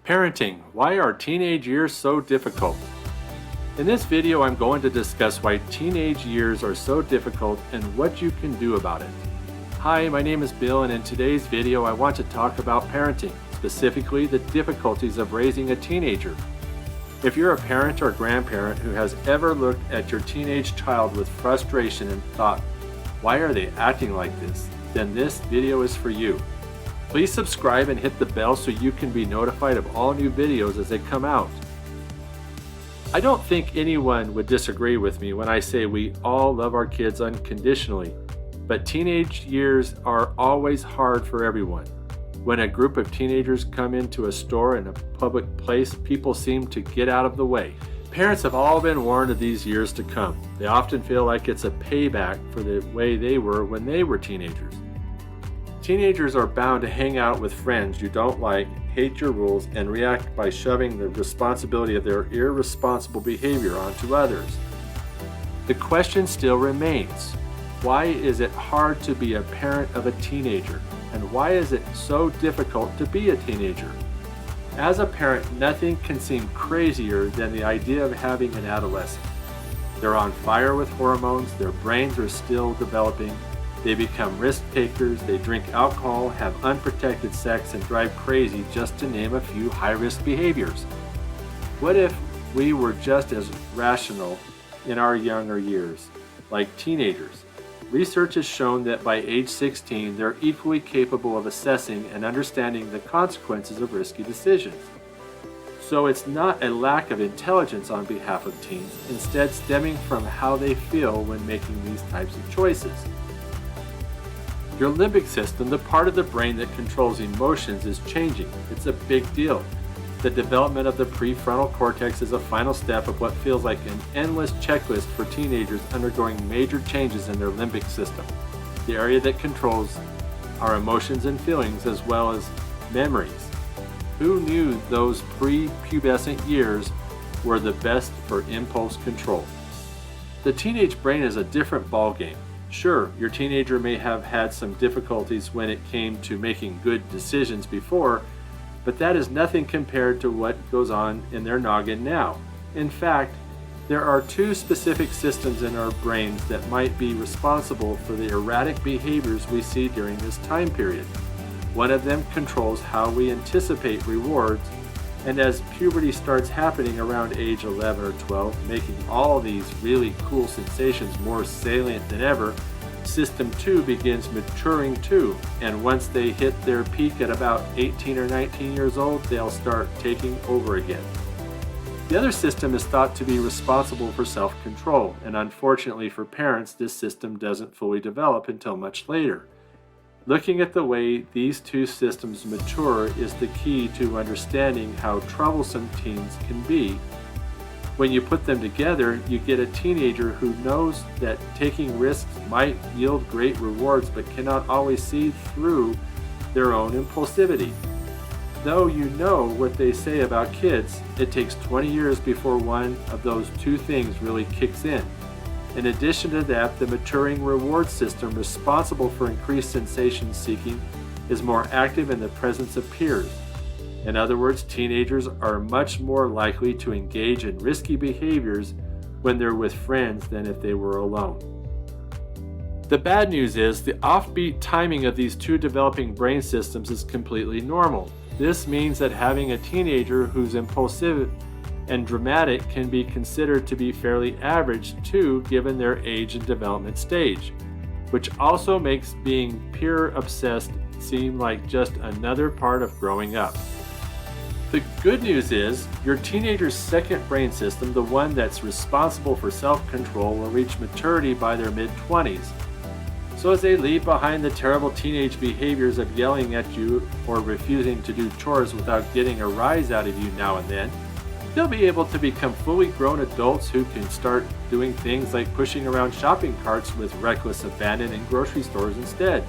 Parenting, why are teenage years so difficult? In this video, I'm going to discuss why teenage years are so difficult and what you can do about it. Hi, my name is Bill, and in today's video, I want to talk about parenting, specifically the difficulties of raising a teenager. If you're a parent or grandparent who has ever looked at your teenage child with frustration and thought, why are they acting like this? Then this video is for you. Please subscribe and hit the bell so you can be notified of all new videos as they come out. I don't think anyone would disagree with me when I say we all love our kids unconditionally, but teenage years are always hard for everyone. When a group of teenagers come into a store in a public place, people seem to get out of the way. Parents have all been warned of these years to come. They often feel like it's a payback for the way they were when they were teenagers. Teenagers are bound to hang out with friends you don't like, hate your rules, and react by shoving the responsibility of their irresponsible behavior onto others. The question still remains, why is it hard to be a parent of a teenager? And why is it so difficult to be a teenager? As a parent, nothing can seem crazier than the idea of having an adolescent. They're on fire with hormones, their brains are still developing, they become risk takers, they drink alcohol, have unprotected sex, and drive crazy, just to name a few high-risk behaviors. What if we were just as rational in our younger years, like teenagers? Research has shown that by age 16, they're equally capable of assessing and understanding the consequences of risky decisions. So it's not a lack of intelligence on behalf of teens, instead stemming from how they feel when making these types of choices. Your limbic system, the part of the brain that controls emotions, is changing. It's a big deal. The development of the prefrontal cortex is a final step of what feels like an endless checklist for teenagers undergoing major changes in their limbic system, the area that controls our emotions and feelings as well as memories. Who knew those pre-pubescent years were the best for impulse control? The teenage brain is a different ballgame. Sure, your teenager may have had some difficulties when it came to making good decisions before, but that is nothing compared to what goes on in their noggin now. In fact, there are two specific systems in our brains that might be responsible for the erratic behaviors we see during this time period. One of them controls how we anticipate rewards, and as puberty starts happening around age 11 or 12, making all these really cool sensations more salient than ever, System 2 begins maturing too, and once they hit their peak at about 18 or 19 years old, they'll start taking over again. The other system is thought to be responsible for self-control, and unfortunately for parents, this system doesn't fully develop until much later. Looking at the way these two systems mature is the key to understanding how troublesome teens can be. When you put them together, you get a teenager who knows that taking risks might yield great rewards but cannot always see through their own impulsivity. Though you know what they say about kids, it takes 20 years before one of those two things really kicks in. In addition to that, the maturing reward system responsible for increased sensation seeking is more active in the presence of peers. In other words, teenagers are much more likely to engage in risky behaviors when they're with friends than if they were alone. The bad news is the offbeat timing of these two developing brain systems is completely normal. This means that having a teenager who's impulsive and dramatic can be considered to be fairly average too, given their age and development stage, which also makes being peer obsessed seem like just another part of growing up. The good news is your teenager's second brain system, the one that's responsible for self-control, will reach maturity by their mid-20s. So as they leave behind the terrible teenage behaviors of yelling at you or refusing to do chores without getting a rise out of you now and then, they'll be able to become fully grown adults who can start doing things like pushing around shopping carts with reckless abandon in grocery stores instead.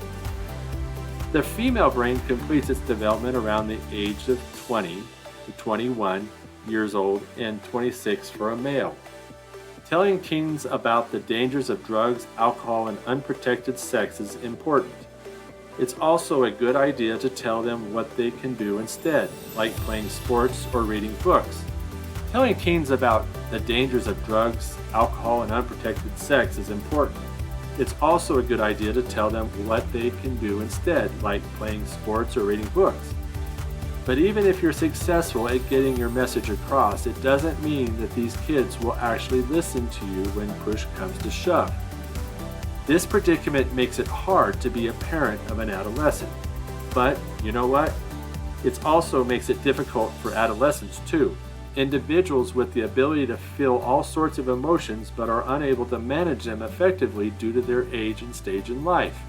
The female brain completes its development around the age of 20 to 21 years old and 26 for a male. Telling teens about the dangers of drugs, alcohol, and unprotected sex is important. It's also a good idea to tell them what they can do instead, like playing sports or reading books. Telling teens about the dangers of drugs, alcohol, and unprotected sex is important. It's also a good idea to tell them what they can do instead, like playing sports or reading books. But even if you're successful at getting your message across, it doesn't mean that these kids will actually listen to you when push comes to shove. This predicament makes it hard to be a parent of an adolescent. But you know what? It also makes it difficult for adolescents too. Individuals with the ability to feel all sorts of emotions but are unable to manage them effectively due to their age and stage in life.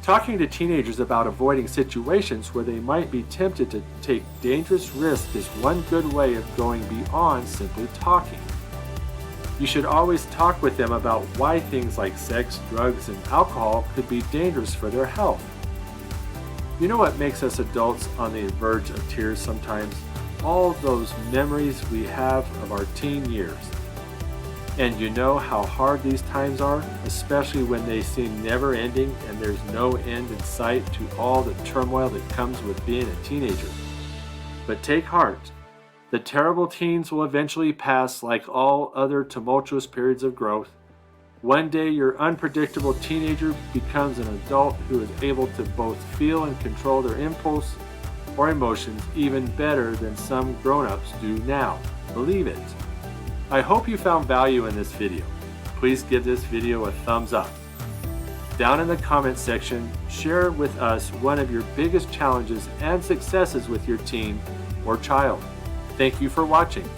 Talking to teenagers about avoiding situations where they might be tempted to take dangerous risks is one good way of going beyond simply talking. You should always talk with them about why things like sex, drugs, and alcohol could be dangerous for their health. You know what makes us adults on the verge of tears sometimes? All those memories we have of our teen years. And you know how hard these times are, especially when they seem never ending and there's no end in sight to all the turmoil that comes with being a teenager. But take heart. The terrible teens will eventually pass like all other tumultuous periods of growth. One day your unpredictable teenager becomes an adult who is able to both feel and control their impulse or emotions even better than some grown-ups do now. Believe it. I hope you found value in this video. Please give this video a thumbs up. Down in the comment section, share with us one of your biggest challenges and successes with your teen or child. Thank you for watching.